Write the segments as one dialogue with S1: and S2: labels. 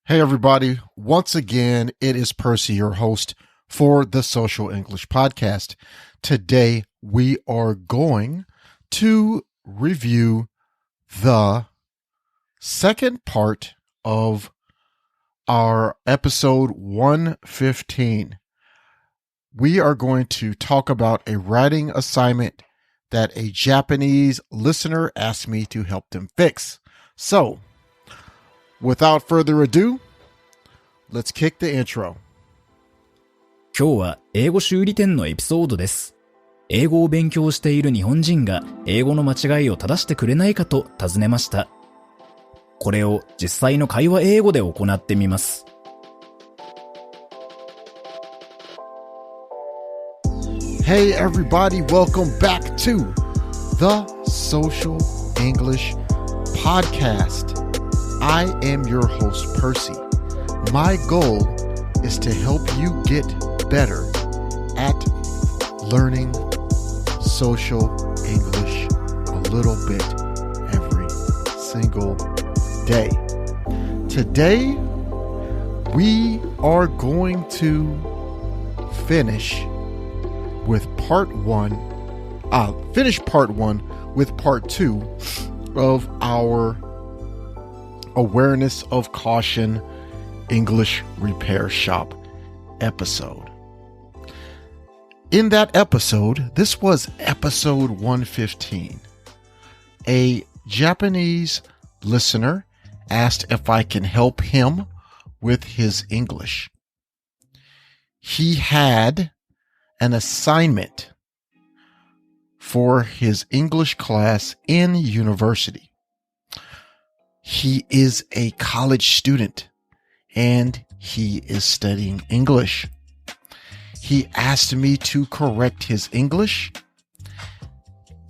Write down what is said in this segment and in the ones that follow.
S1: Hey everybody, once again, it is Percy, your host for the Social English Podcast. Today, we are going to review the second part of our episode 115. We are going to talk about a writing assignment that a Japanese listener asked me to help them fix. So, without further ado, let's kick the intro.
S2: 今日は英語修理店のエピソードです。英語を勉強している日本人が英語の間違いを正してくれないかと尋ねました。これを実際の会話英語で行ってみます。
S1: Hey everybody, welcome back to the Social English Podcast.I am your host, Percy. My goal is to help you get better at learning social English a little bit every single day. Today, we are going to finish part one with part two of our Awareness of Caution English Repair Shop episode. In that episode, this was episode 115. A Japanese listener asked if I can help him with his English. He had an assignment for his English class in university.He is a college student and he is studying English. He asked me to correct his English,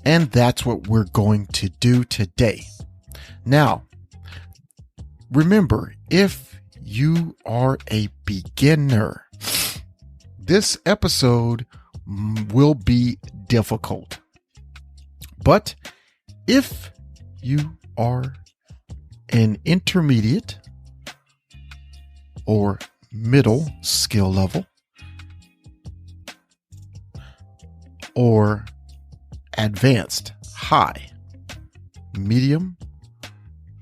S1: and that's what we're going to do today. Now, remember, if you are a beginner, this episode will be difficult. But if you are an intermediate or middle skill level or advanced, high, medium,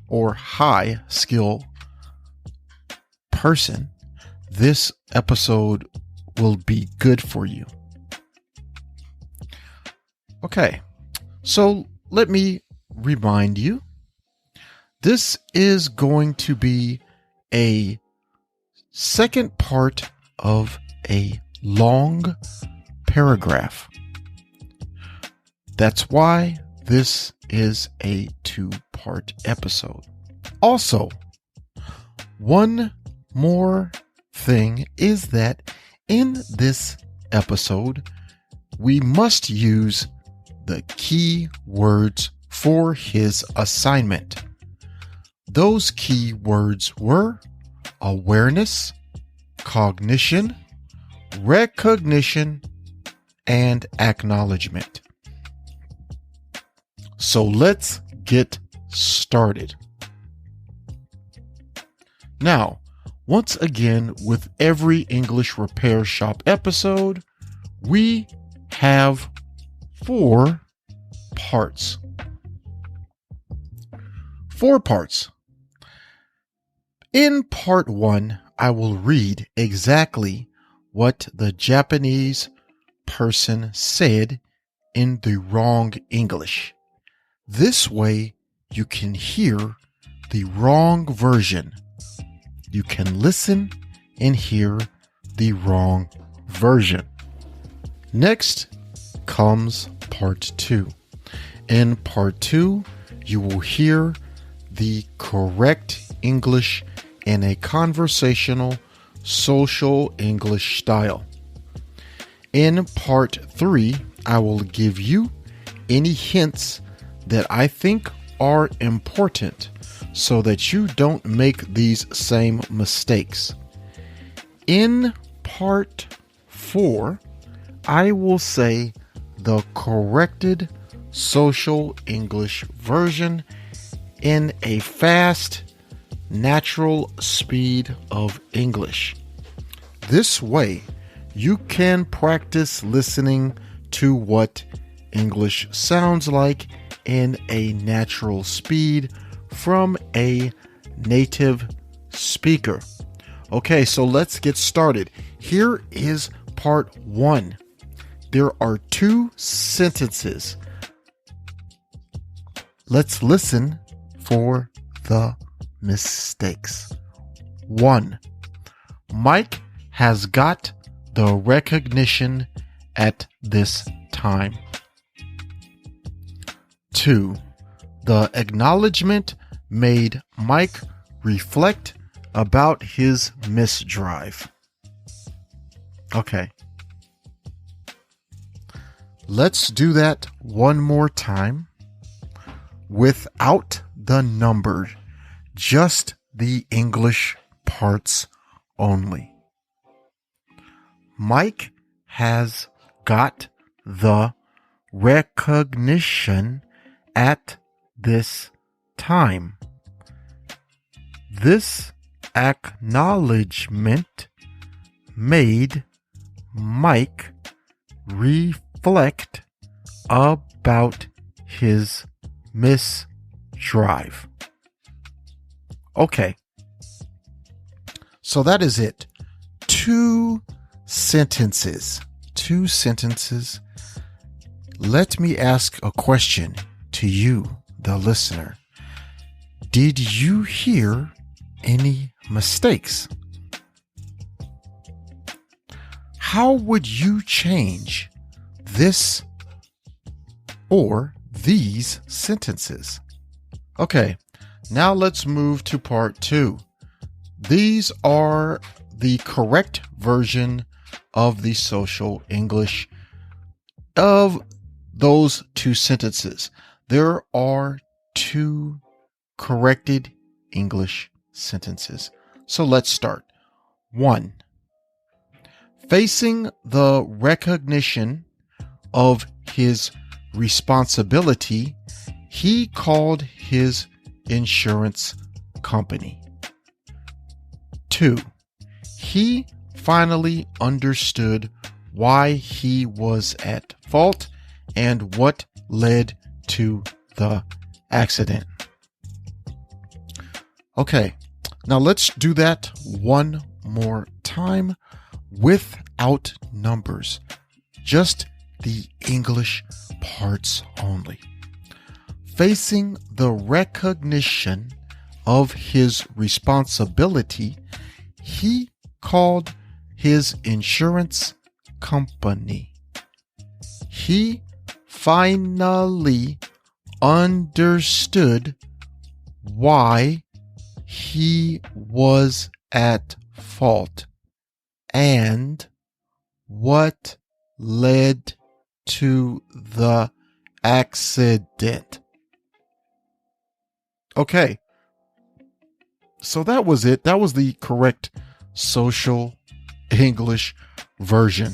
S1: or high skill person, this episode will be good for you. Okay, so let me remind you.This is going to be a second part of a long paragraph. That's why this is a two-part episode. Also, one more thing is that in this episode, we must use the key words for his assignment.Those key words were awareness, cognition, recognition, and acknowledgement. So let's get started. Now, once again, with every English Repair Shop episode, we have 4 parts. 4 parts.In part 1, I will read exactly what the Japanese person said in the wrong English. This way, you can hear the wrong version. You can listen and hear the wrong version. Next comes part 2. In part 2, you will hear the correct English in a conversational, social English style. In part 3, I will give you any hints that I think are important so that you don't make these same mistakes. In part 4, I will say the corrected social English version in a fast, natural speed of English. This way, you can practice listening to what English sounds like in a natural speed from a native speaker. Okay, so let's get started. Here is part 1. There are 2 sentences. Let's listen for the mistakes. 1. Mike has got the recognition at this time. 2. The acknowledgement made Mike reflect about his misdrive. Okay. Let's do that one more time without the number, just the English parts only. Mike has got the recognition at this time. This acknowledgement made Mike reflect about his misdrive. Okay. So that is it. 2 sentences. 2 sentences. Let me ask a question to you, the listener. Did you hear any mistakes? How would you change this or these sentences? Okay, now let's move to part 2. These are the correct version of the social English of those 2 sentences. There are 2 corrected English sentences. So let's start. 1. Facing the recognition of his responsibility, he called his insurance company. 2. He finally understood why he was at fault and what led to the accident. Okay, now let's do that one more time without numbers, just the English parts only. Facing the recognition of his responsibility, he called his insurance company. He finally understood why he was at fault and what led to the accident. Okay, so that was it. That was the correct social English version.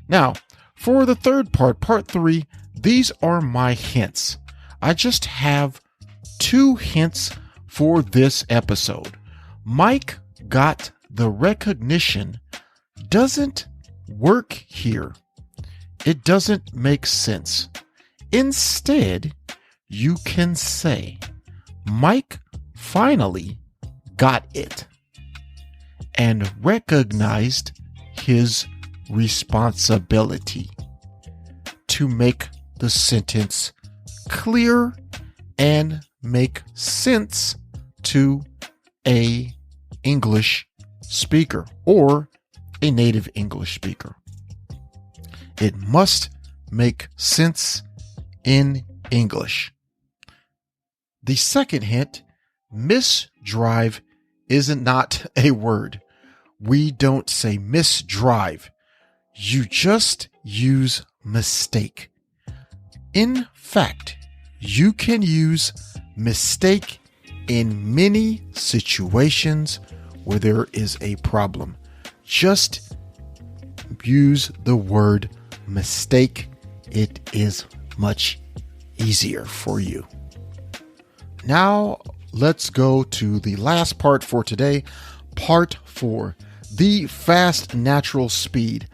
S1: Now, for the third part, part 3, these are my hints. I just have 2 hints for this episode. Mike got the recognition doesn't work here. It doesn't make sense. Instead, you can say, Mike finally got it and recognized his responsibility, to make the sentence clear and make sense to a English speaker or a native English speaker. It must make sense in English. The second hint, misdrive isn't not a word. We don't say misdrive. You just use mistake. In fact, you can use mistake in many situations where there is a problem. Just use the word mistake. It is much easier for you. Now, let's go to the last part for today, part 4, the fast natural speed.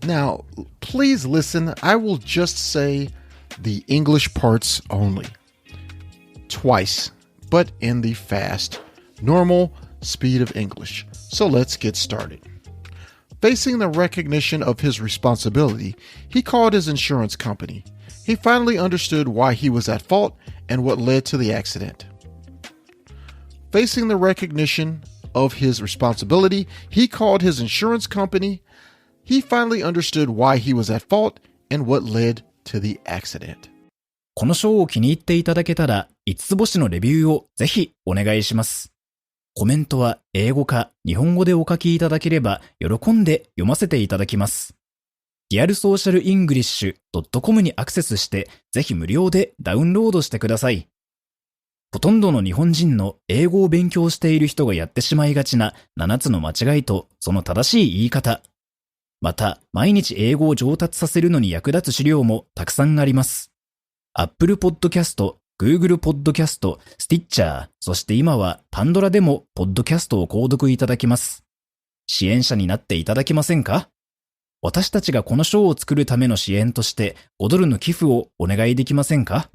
S1: Now, please listen. I will just say the English parts only. Twice, but in the fast, normal speed of English. So let's get started. Facing the recognition of his responsibility, he called his insurance company. He finally understood why he was at fault and what led to the accident. Facing the recognition of his responsibility, he called his insurance company. He finally understood why he was at fault and what led to the accident.
S2: この章を気に入っていただけたら、5つ星のレビューをぜひお願いします。コメントは英語か日本語でお書きいただければ喜んで読ませていただきます。dialsocialenglish.com にアクセスしてぜひ無料でダウンロードしてください。ほとんどの日本人の英語を勉強している人がやってしまいがちな7つの間違いとその正しい言い方。また、毎日英語を上達させるのに役立つ資料もたくさんあります。Apple Podcast、Google Podcast、Stitcher、そして今はパンドラでもポッドキャストを購読いただけます。支援者になっていただけませんか？私たちがこの章を作るための支援として$5の寄付をお願いできませんか？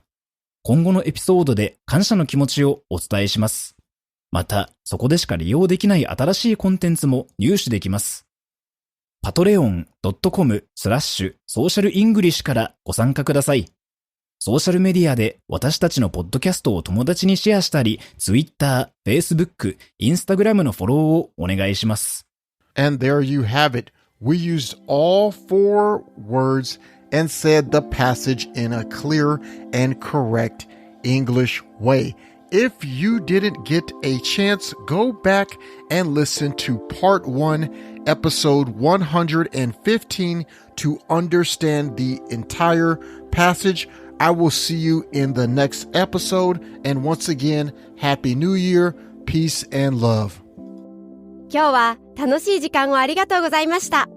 S2: 今後のエピソードで感謝の気持ちをお伝えします。また、そこでしか利用できない新しいコンテンツも入手できます。patreon.com/socialenglish からご参加ください。ソーシャルメディアで私たちのポッドキャストを友達にシェアしたり、Twitter、Facebook、Instagram のフォローをお願いします。
S1: And there you have it. We used all 4 words and said the passage in a clear and correct English way. If you didn't get a chance, go back and listen to part 1, episode 115 to understand the entire passage. I will see you in the next episode. And once again, Happy New Year, peace and love.
S3: 今日は楽しい時間をありがとうございました。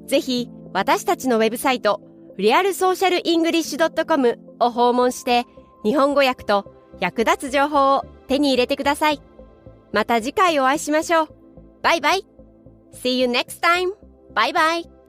S3: ぜひ私たちのウェブサイト realsocialenglish.com を訪問して日本語訳と役立つ情報を手に入れてください。また次回お会いしましょう。バイバイ。See you next time. Bye bye.